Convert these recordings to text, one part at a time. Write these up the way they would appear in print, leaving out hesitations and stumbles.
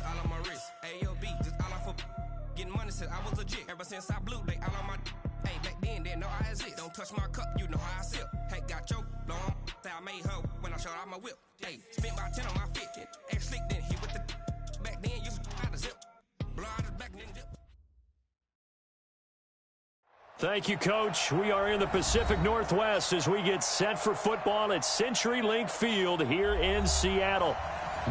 All on my wrist, AOB, just all off of getting money since I was legit. Ever since I blew, they all on my. Hey, back then, didn't know I exist. Don't touch my cup, you know how I sip. Hey, got your blow on. I made her when I showed out my whip. Hey, spent about 10 on my fit. Ex slick, then hit with the. Back then, you out the zip. Blow out his back, then dip. Thank you, Coach. We are in the Pacific Northwest as we get set for football at CenturyLink Field here in Seattle.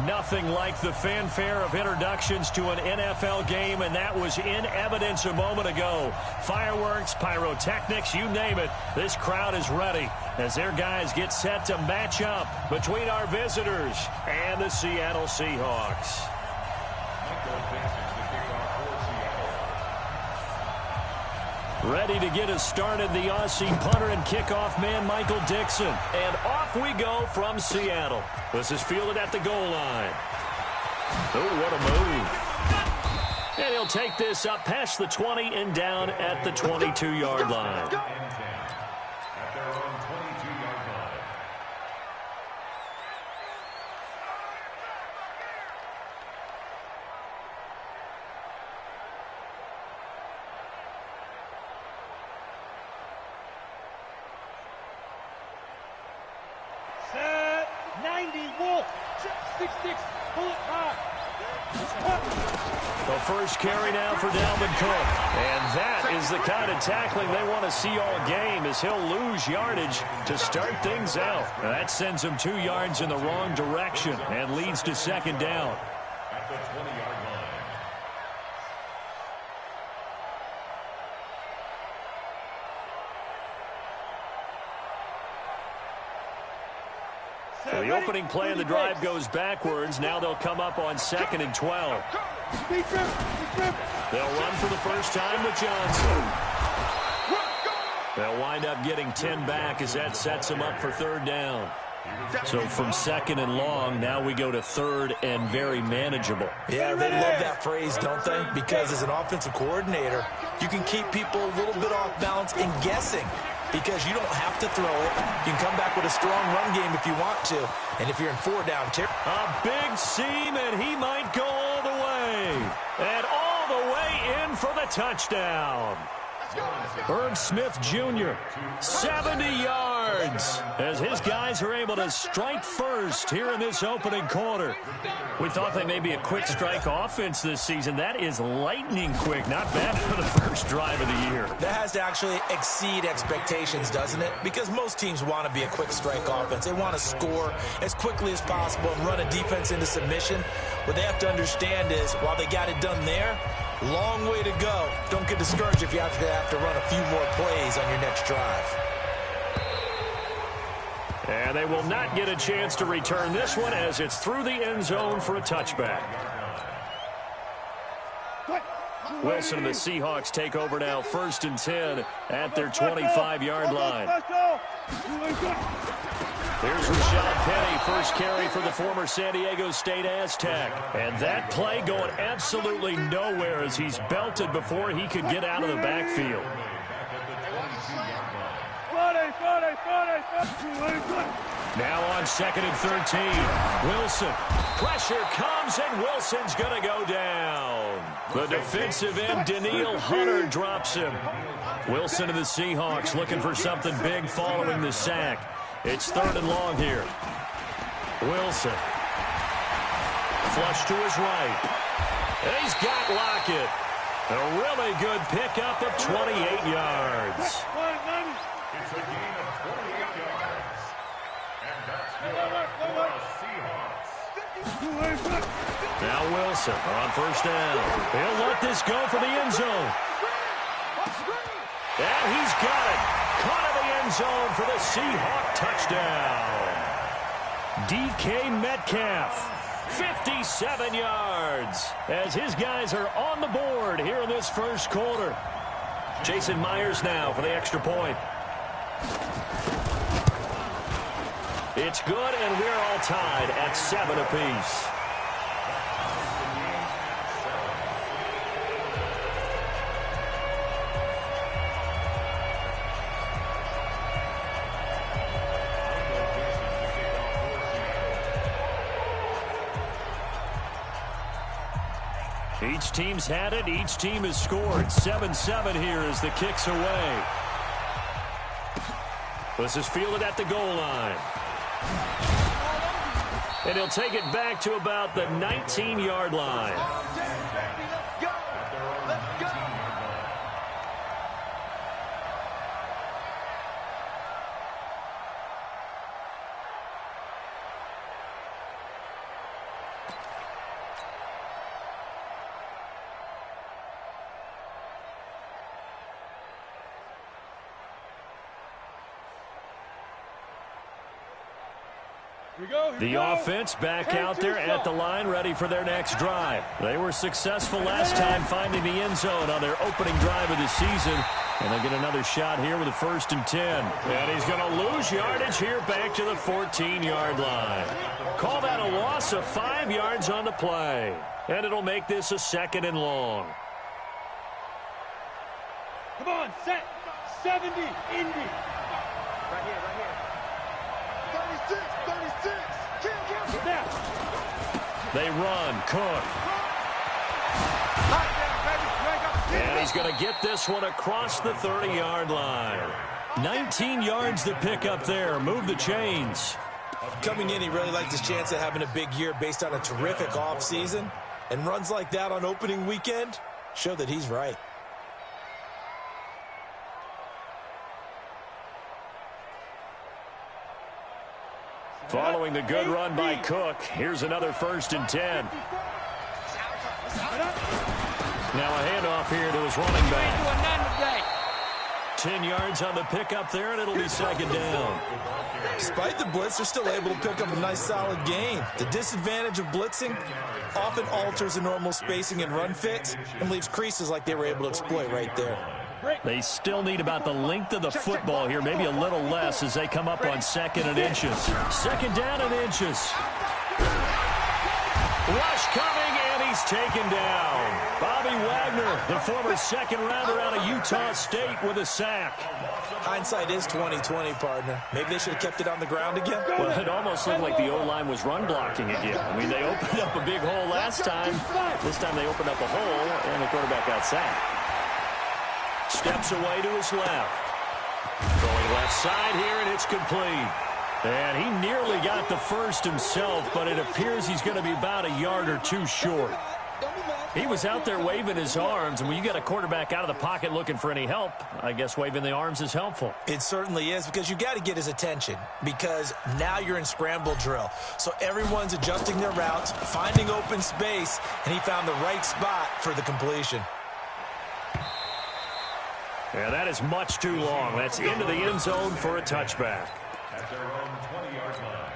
Nothing like the fanfare of introductions to an NFL game, and that was in evidence a moment ago. Fireworks, pyrotechnics, you name it. This crowd is ready as their guys get set to match up between our visitors and the Seattle Seahawks. Ready to get us started, the Aussie punter and kickoff man, Michael Dixon. And off we go from Seattle. This is fielded at the goal line. Oh, what a move. And he'll take this up past the 20 and down at the 22-yard line. The first carry now for Dalvin Cook. And that is the kind of tackling they want to see all game, as he'll lose yardage to start things out. That sends him 2 yards in the wrong direction and leads to second down. At the 20-yard line. So the opening play of the drive goes backwards. Now they'll come up on 2nd and 12. They'll run for the first time with Johnson. They'll wind up getting 10 back as that sets them up for 3rd down. So from 2nd and long, now we go to 3rd and very manageable. Yeah, they love that phrase, don't they? Because as an offensive coordinator, you can keep people a little bit off balance and guessing. Because you don't have to throw it. You can come back with a strong run game if you want to. And if you're in 4 down, a big seam, and he might go all the way. And all the way in for the touchdown. Herb Smith Jr., 70 yards, as his guys are able to strike first here in this opening quarter. We thought they may be a quick strike offense this season. That is lightning quick. Not bad for the first drive of the year. That has to actually exceed expectations, doesn't it? Because most teams want to be a quick strike offense. They want to score as quickly as possible and run a defense into submission. What they have to understand is, while they got it done there, long way to go. Don't get discouraged if you have to run a few more plays on your next drive. And they will not get a chance to return this one as it's through the end zone for a touchback. Wilson and the Seahawks take over now, 1st and 10 at their 25-yard line. Here's Rashad Penny, first carry for the former San Diego State Aztec. And that play going absolutely nowhere as he's belted before he could get out of the backfield. Now on 2nd and 13, Wilson. Pressure comes, and Wilson's going to go down. The defensive end, Daniil Hunter, drops him. Wilson and the Seahawks looking for something big following the sack. It's 3rd and long here. Wilson. Flush to his right. And he's got Lockett. A really good pickup of 28 yards. It's a gain of 28 yards. And that's good for the Seahawks. Now Wilson on 1st down. He'll let this go for the end zone. And he's got it. Caught in the end zone for the Seahawk touchdown. DK Metcalf, 57 yards, as his guys are on the board here in this first quarter. Jason Myers now for the extra point. It's good, and we're all tied at 7 apiece. Each team's had it. Each team has scored. 7-7 here as the kick's away. This is fielded at the goal line. And he'll take it back to about the 19-yard line. The offense back out there at the line, ready for their next drive. They were successful last time finding the end zone on their opening drive of the season. And they get another shot here with a 1st and 10. And he's going to lose yardage here back to the 14-yard line. Call that a loss of 5 yards on the play. And it'll make this a 2nd and long. Come on, set. 70, Indy. Right here, right here. 36. They run. Cook. And he's going to get this one across the 30-yard line. 19 yards to pick up there. Move the chains. Coming in, he really liked his chance of having a big year based on a terrific offseason. And runs like that on opening weekend show that he's right. Following the good run by Cook, here's another 1st and 10. Now a handoff here to his running back. 10 yards on the pickup there, and it'll be 2nd down. Despite the blitz, they're still able to pick up a nice solid gain. The disadvantage of blitzing often alters the normal spacing and run fits and leaves creases like they were able to exploit right there. They still need about the length of the football here, maybe a little less as they come up on 2nd and inches. 2nd down and inches. Rush coming, and he's taken down. Bobby Wagner, the former 2nd rounder out of Utah State, with a sack. Hindsight is 20/20, partner. Maybe they should have kept it on the ground again. Well, it almost looked like the O-line was run blocking again. I mean, they opened up a big hole last time. This time they opened up a hole, and the quarterback got sacked. Steps away to his left. Going left side here, and it's complete. And he nearly got the first himself, but it appears he's going to be about a yard or two short. He was out there waving his arms, and when you get a quarterback out of the pocket looking for any help, I guess waving the arms is helpful. It certainly is, because you got to get his attention, because now you're in scramble drill. So everyone's adjusting their routes, finding open space, and he found the right spot for the completion. Yeah, that is much too long. That's into the end zone for a touchback. At their own 20-yard line.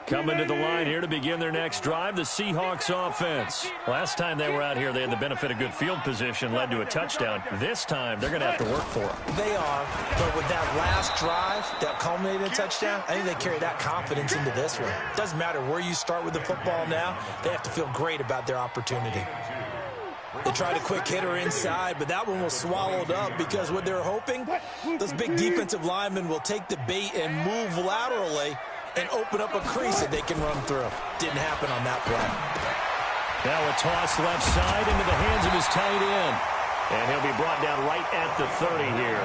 Coming to the line here to begin their next drive, the Seahawks offense. Last time they were out here, they had the benefit of good field position, led to a touchdown. This time, they're going to have to work for it. They are, but with that last drive that culminated in a touchdown, I think they carry that confidence into this one. It doesn't matter where you start with the football now, they have to feel great about their opportunity. They tried a quick hitter inside, but that one was swallowed up because what they're hoping, those big defensive linemen will take the bait and move laterally and open up a crease that they can run through. Didn't happen on that play. Now a toss left side into the hands of his tight end. And he'll be brought down right at the 30 here.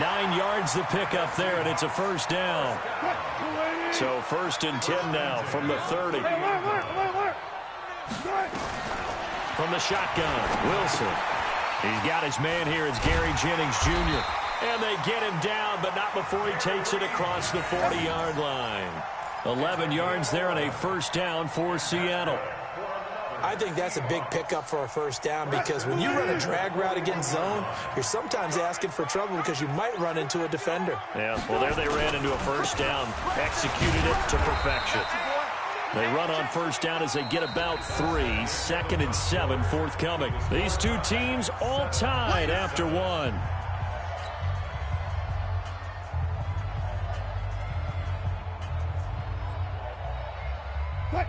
9 yards to pick up there, and it's a 1st down. So 1st and 10 now from the 30. From the shotgun, Wilson. He's got his man here. It's Gary Jennings Jr. And they get him down, but not before he takes it across the 40-yard line. 11 yards there and a 1st down for Seattle. I think that's a big pickup for a 1st down, because when you run a drag route against zone, you're sometimes asking for trouble because you might run into a defender. Yeah, well, there they ran into a 1st down. Executed it to perfection. They run on 1st down as they get about 3. 2nd and 7 forthcoming. These two teams all tied after 1.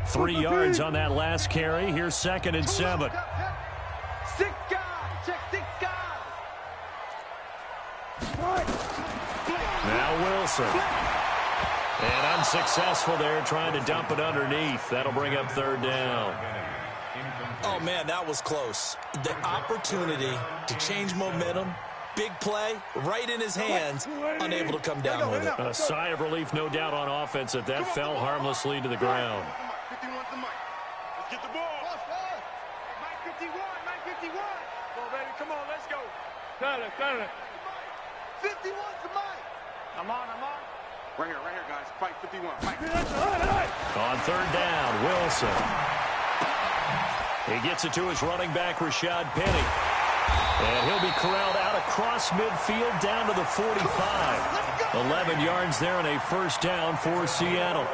Three yards on that last carry. Here's 2nd and 7. 6 guys. Check 6 guys. Wilson. And unsuccessful there, trying to dump it underneath. That'll bring up third down. Oh, man, that was close. The opportunity to change momentum, big play, right in his hands, unable to come down with it. A sigh of relief, no doubt, on offense that fell harmlessly to the ground. 51 to Mike. Let's get the ball. Mike 51, Mike 51. Come on, baby, come on, let's go. Turn it. 51 to Mike. I'm on. Right here, guys. Fight 51. Mike. On third down, Wilson. He gets it to his running back, Rashad Penny. And he'll be corralled out across midfield down to the 45. 11 yards there and a first down for Seattle.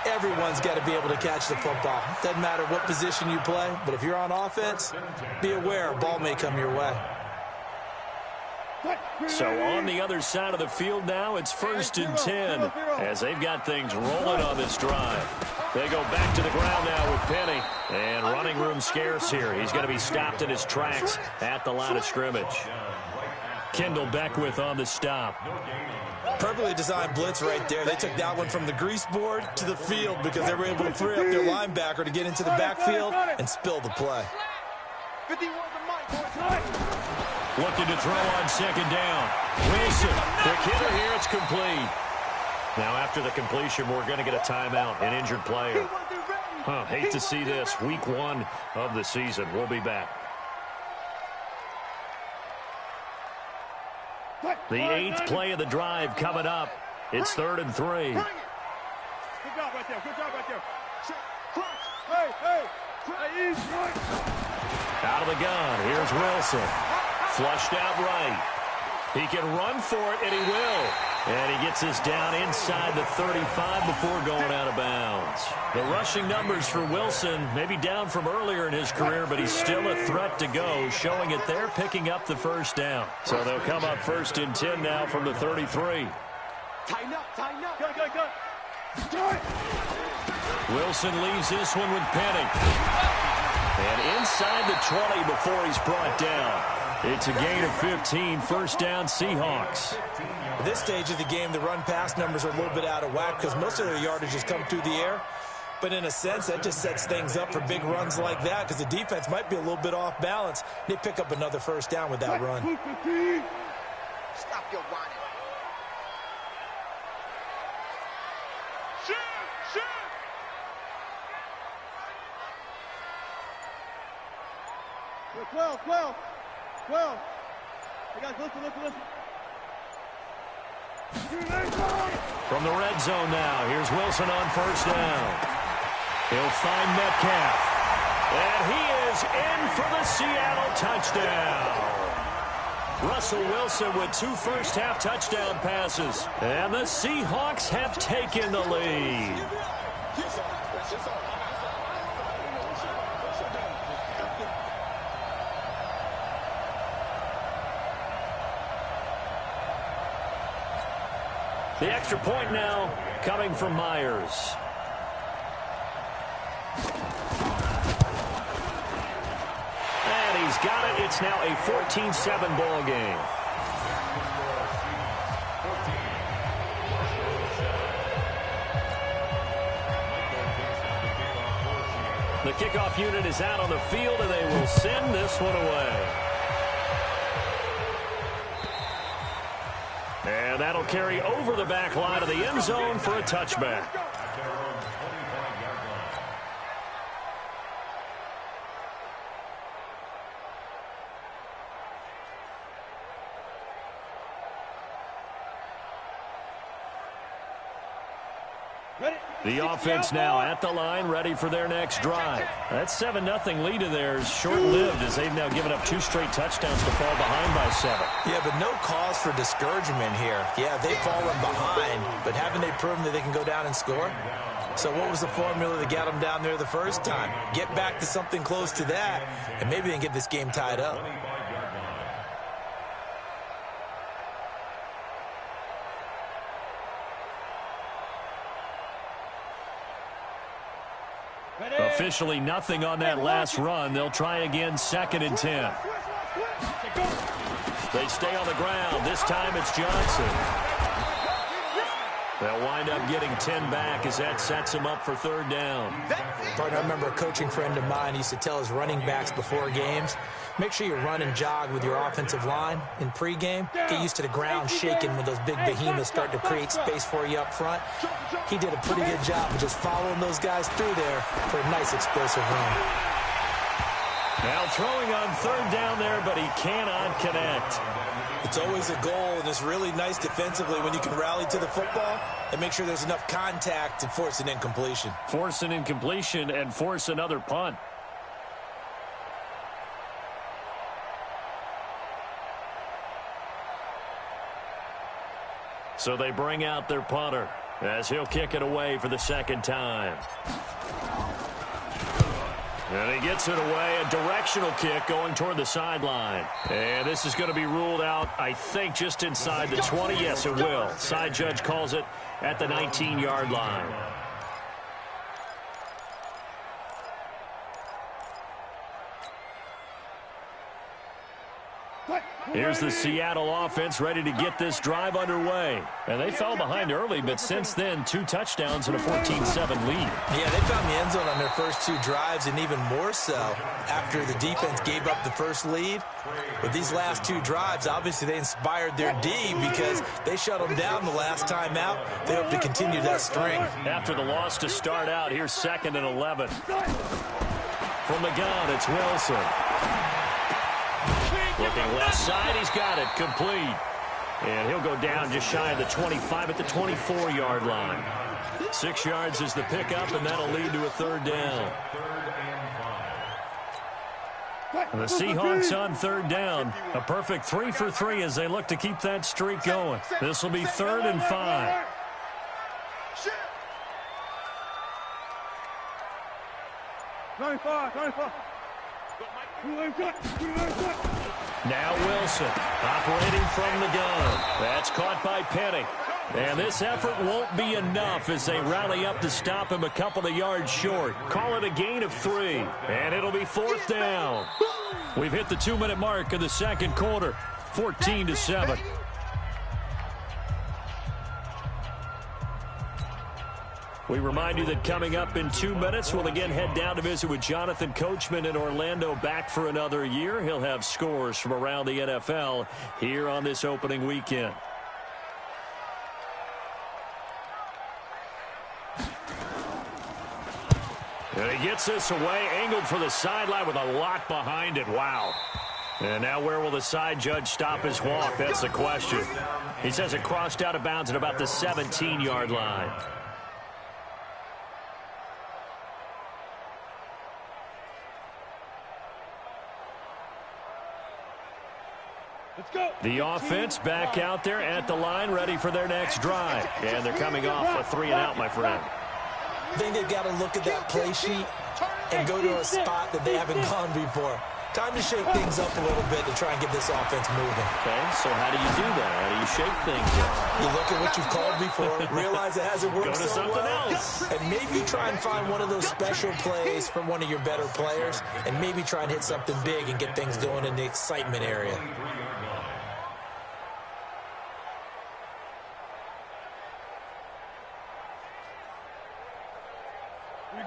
Everyone's got to be able to catch the football. Doesn't matter what position you play, but if you're on offense, be aware a ball may come your way. So on the other side of the field now, it's 1st and 10 as they've got things rolling on this drive. They go back to the ground now with Penny. And running room scarce here. He's going to be stopped in his tracks at the line of scrimmage. Kendall Beckwith on the stop. Perfectly designed blitz right there. They took that one from the grease board to the field because they were able to free up their linebacker to get into the backfield and spill the play. 51 to Mike. Looking to throw on second down. Wilson, quick hitter here, it's complete. Now after the completion, we're going to get a timeout, an injured player. Hate to see this. Week 1 of the season. We'll be back. The 8th play of the drive coming up. It's 3rd and 3. Good job right there. Hey. Out of the gun. Here's Wilson. Flushed out right. He can run for it, and he will. And he gets this down inside the 35 before going out of bounds. The rushing numbers for Wilson maybe down from earlier in his career, but he's still a threat to go, showing it there, picking up the first down. So they'll come up 1st and 10 now from the 33. Tighten up. Go. Wilson leaves this one with Penny. And inside the 20 before he's brought down. It's a gain of 15, first down Seahawks. At this stage of the game, the run-pass numbers are a little bit out of whack because most of their yardage has come through the air. But in a sense, that just sets things up for big runs like that because the defense might be a little bit off balance. They pick up another first down with that run. Stop your whining. Shoot! 12. Hey guys, listen. From the red zone now, here's Wilson on first down. He'll find Metcalf. And he is in for the Seattle touchdown. Russell Wilson with 2 first-half touchdown passes. And the Seahawks have taken the lead. The extra point now coming from Myers. And he's got it. It's now a 14-7 ball game. The kickoff unit is out on the field, and they will send this one away. And that'll carry over the back line of the end zone for a touchback. The offense now at the line, ready for their next drive. That 7-0 lead of theirs short-lived as they've now given up 2 straight touchdowns to fall behind by 7. Yeah, but no cause for discouragement here. Yeah, they've fallen behind, but haven't they proven that they can go down and score? So what was the formula that got them down there the first time? Get back to something close to that, and maybe they can get this game tied up. Officially nothing on that last run. They'll try again, 2nd and 10. They stay on the ground. This time it's Johnson. They'll wind up getting 10 back as that sets them up for third down. Partner, I remember a coaching friend of mine used to tell his running backs before games, make sure you run and jog with your offensive line in pregame. Get used to the ground shaking when those big behemoths start to create space for you up front. He did a pretty good job of just following those guys through there for a nice explosive run. Now throwing on third down there, but he cannot connect. It's always a goal, and it's really nice defensively when you can rally to the football and make sure there's enough contact to force an incompletion. Force an incompletion and force another punt. So they bring out their punter as he'll kick it away for the second time. And he gets it away, a directional kick going toward the sideline. And this is going to be ruled out, I think, just inside the 20. Yes, it will. Side judge calls it at the 19-yard line. Here's the Seattle offense ready to get this drive underway. And they fell behind early, but since then, 2 touchdowns and a 14-7 lead. Yeah, they found the end zone on their first 2 drives, and even more so after the defense gave up the first lead. With these last 2 drives, obviously they inspired their D because they shut them down the last time out. They hope to continue that string. After the loss to start out, here's 2nd and 11. From the gun, it's Wilson. Looking left side, he's got it, complete. And he'll go down just shy of the 25 at the 24-yard line. 6 yards is the pickup, and that'll lead to a third down. And the Seahawks on third down. A perfect 3 for 3 as they look to keep that streak going. This will be 3rd and 5. Now Wilson, operating from the gun. That's caught by Penny. And this effort won't be enough as they rally up to stop him a couple of yards short. Call it a gain of 3, and it'll be 4th down. We've hit the 2-minute mark in the second quarter, 14-7. We remind you that coming up in 2 minutes, we'll again head down to visit with Jonathan Coachman in Orlando, back for another year. He'll have scores from around the NFL here on this opening weekend. And he gets this away, angled for the sideline with a lot behind it. Wow. And now where will the side judge stop his walk? That's the question. He says it crossed out of bounds at about the 17-yard line. The offense back out there at the line, ready for their next drive. And they're coming off a 3-and-out, my friend. I think they've got to look at that play sheet and go to a spot that they haven't gone before. Time to shake things up a little bit to try and get this offense moving. Okay, so how do you do that? How do you shake things up? You look at what you've called before, realize it hasn't worked so well. Go to something else. And maybe try and find one of those special plays from one of your better players, and maybe try and hit something big and get things going in the excitement area.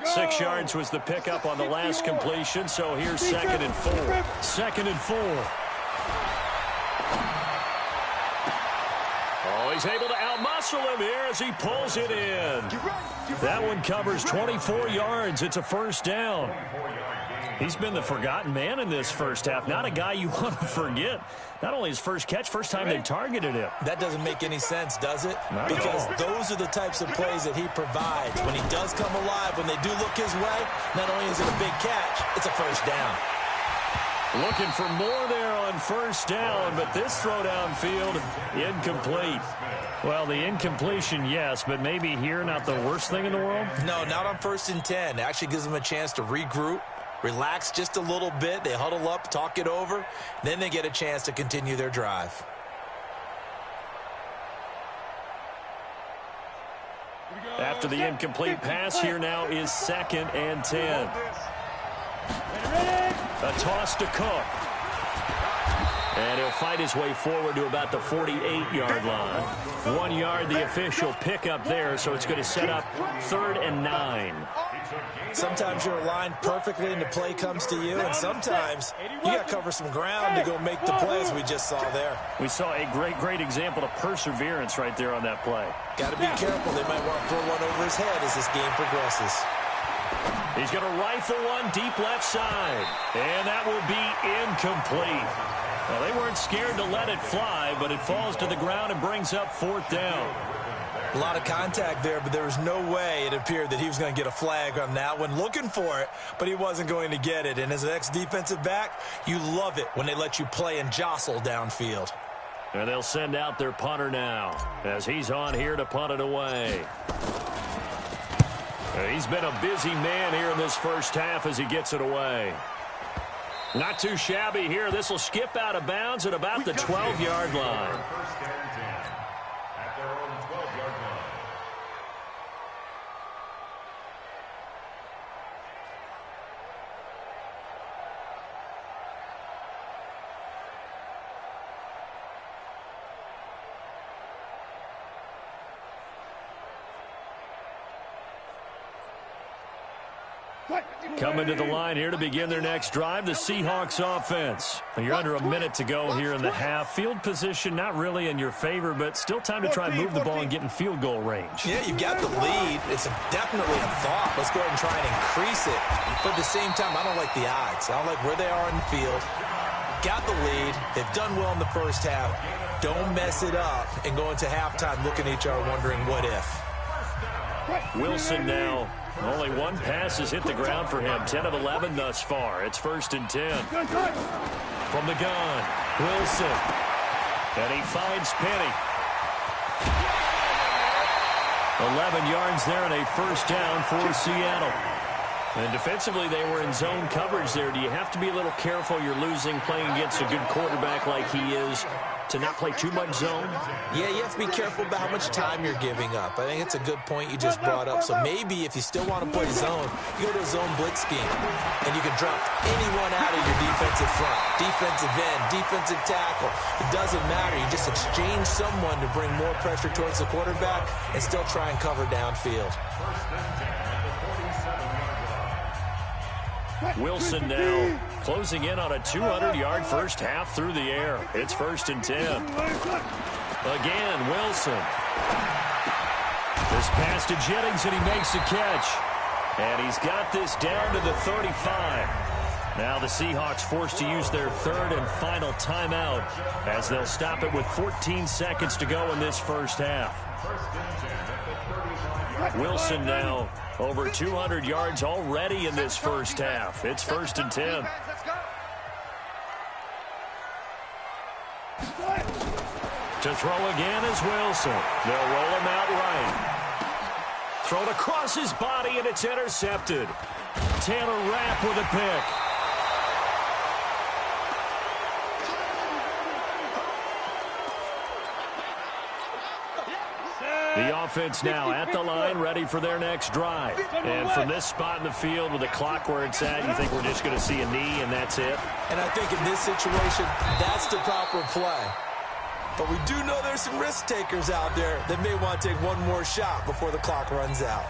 Six yards was the pickup on the last completion, so here's 2nd and 4. 2nd and 4. Oh, he's able to outmuscle him here as he pulls it in. That one covers 24 yards. It's a first down. He's been the forgotten man in this first half. Not a guy you want to forget. Not only his first catch, first time they've targeted him. That doesn't make any sense, does it? Not because those are the types of plays that he provides. When he does come alive, when they do look his way, not only is it a big catch, it's a first down. Looking for more there on first down, but this throw downfield, incomplete. Well, the incompletion, yes, but maybe here not the worst thing in the world? No, not on 1st and 10. It actually gives them a chance to regroup, relax just a little bit. They huddle up, talk it over. Then they get a chance to continue their drive. After the incomplete pass, here now is 2nd and 10. A toss to Cook. And he'll fight his way forward to about the 48-yard line. 1 yard, the official pickup there, so it's going to set up 3rd and 9. Sometimes you're aligned perfectly and the play comes to you, and sometimes you got to cover some ground to go make the plays we just saw there. We saw a great example of perseverance right there on that play. Got to be careful. They might want to throw one over his head as this game progresses. He's going to rifle one deep left side, and that will be incomplete. Well, they weren't scared to let it fly, but it falls to the ground and brings up 4th down. A lot of contact there, but there was no way it appeared that he was going to get a flag on that one. Looking for it, but he wasn't going to get it. And as an ex-defensive back, you love it when they let you play and jostle downfield. And they'll send out their punter now as he's on here to punt it away. He's been a busy man here in this first half as he gets it away. Not too shabby here. This will skip out of bounds at about the 12-yard line. Coming to the line here to begin their next drive, the Seahawks offense. You're under a minute to go here in the half. Field position not really in your favor, but still time to try and move the ball and get in field goal range. Yeah, you've got the lead. It's definitely a thought. Let's go ahead and try and increase it. But at the same time, I don't like the odds. I don't like where they are in the field. Got the lead. They've done well in the first half. Don't mess it up and go into halftime looking at each other wondering what if. Wilson now. Only one pass has hit the ground for him. 10 of 11 thus far. It's 1st and 10. From the gun, Wilson. And he finds Penny. 11 yards there and a 1st down for Seattle. And defensively, they were in zone coverage there. Do you have to be a little careful? You're losing playing against a good quarterback like he is to not play too much zone? Yeah, you have to be careful about how much time you're giving up. I think it's a good point you just brought up. So maybe if you still want to play zone, you go to a zone blitz scheme, and you can drop anyone out of your defensive front, defensive end, defensive tackle. It doesn't matter. You just exchange someone to bring more pressure towards the quarterback and still try and cover downfield. Wilson now closing in on a 200-yard first half through the air. It's 1st and 10. Again, Wilson. This pass to Jennings, and he makes a catch. And he's got this down to the 35. Now the Seahawks forced to use their 3rd and final timeout as they'll stop it with 14 seconds to go in this first half. Wilson now over 200 yards already in this first half. It's 1st and 10. To throw again is Wilson. They'll roll him out right. Thrown across his body, and it's intercepted. Taylor Rapp with a pick. The offense now at the line, ready for their next drive. And from this spot in the field with the clock where it's at, you think we're just going to see a knee and that's it? And I think in this situation, that's the proper play. But we do know there's some risk takers out there that may want to take one more shot before the clock runs out.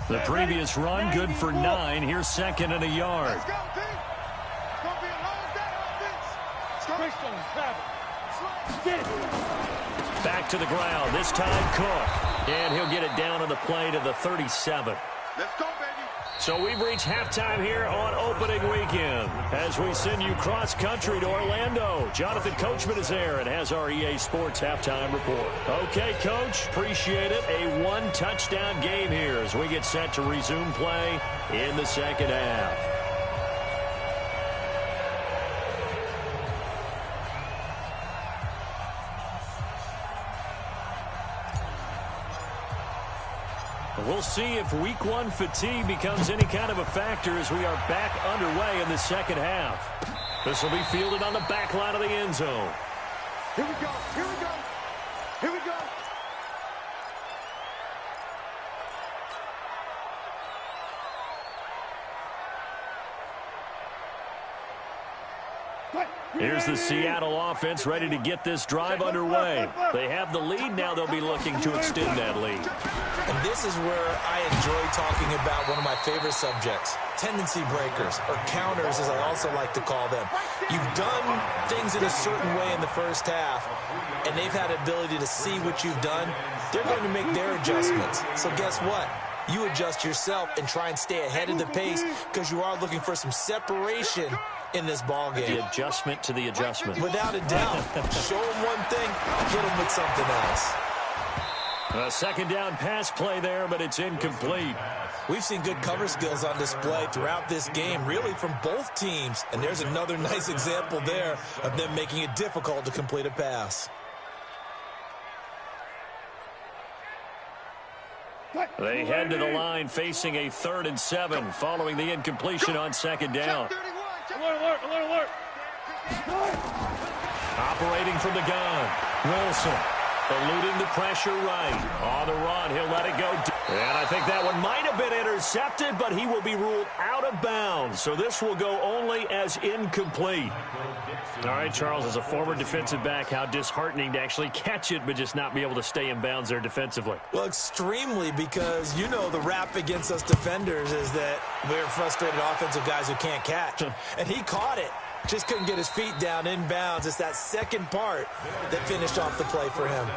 The previous run, good for 9. Here's 2nd and a yard. Let's go, team. It's going to be a long day on this. Back to the ground. This time Cook. And he'll get it down on the play to the 37. Let's go, baby. So we've reached halftime here on opening weekend as we send you cross-country to Orlando. Jonathan Coachman is there and has our EA Sports halftime report. Okay, Coach, appreciate it. A one-touchdown game here as we get set to resume play in the second half. We'll see if week one fatigue becomes any kind of a factor as we are back underway in the second half. This will be fielded on the back line of the end zone. Here we go. Here we go. Here we go. Here's the Seattle offense ready to get this drive underway. They have the lead. Now they'll be looking to extend that lead. And this is where I enjoy talking about one of my favorite subjects, tendency breakers, or counters as I also like to call them. You've done things in a certain way in the first half, and they've had the ability to see what you've done. They're going to make their adjustments. So guess what? You adjust yourself and try and stay ahead of the pace because you are looking for some separation in this ball game. The adjustment to the adjustment. Without a doubt. Show them one thing, hit them with something else. A second down pass play there, but it's incomplete. We've seen good cover skills on display throughout this game, really from both teams. And there's another nice example there of them making it difficult to complete a pass. They head to the line facing a 3rd and 7 following the incompletion on second down. Alert. Operating from the gun, Wilson eluding the pressure right. On the run, he'll let it go. And I think that one might have been intercepted, but he will be ruled out of bounds. So this will go only as incomplete. All right, Charles, as a former defensive back, how disheartening to actually catch it, but just not be able to stay in bounds there defensively. Well, extremely, because you know the rap against us defenders is that we're frustrated offensive guys who can't catch. And he caught it. Just couldn't get his feet down in bounds. It's that second part that finished off the play for him.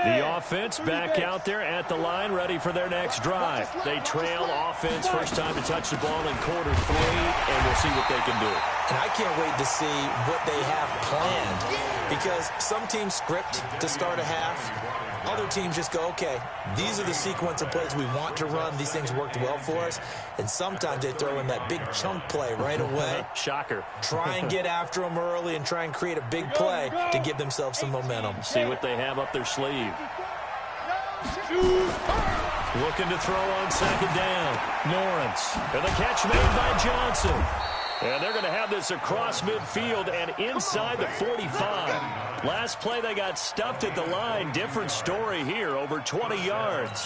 The offense back out there at the line, ready for their next drive. They trail offense, first time to touch the ball in quarter 3, and we'll see what they can do. And I can't wait to see what they have planned, because some teams script to start a half. Other teams just go, okay, these are the sequence of plays we want to run. These things worked well for us. And sometimes they throw in that big chunk play right away. Shocker. Try and get after them early and try and create a big play to give themselves some momentum. See what they have up their sleeve. Looking to throw on second down. Lawrence. And the catch made by Johnson. And they're going to have this across midfield and inside the 45. Last play they got stuffed at the line. Different story here, over 20 yards.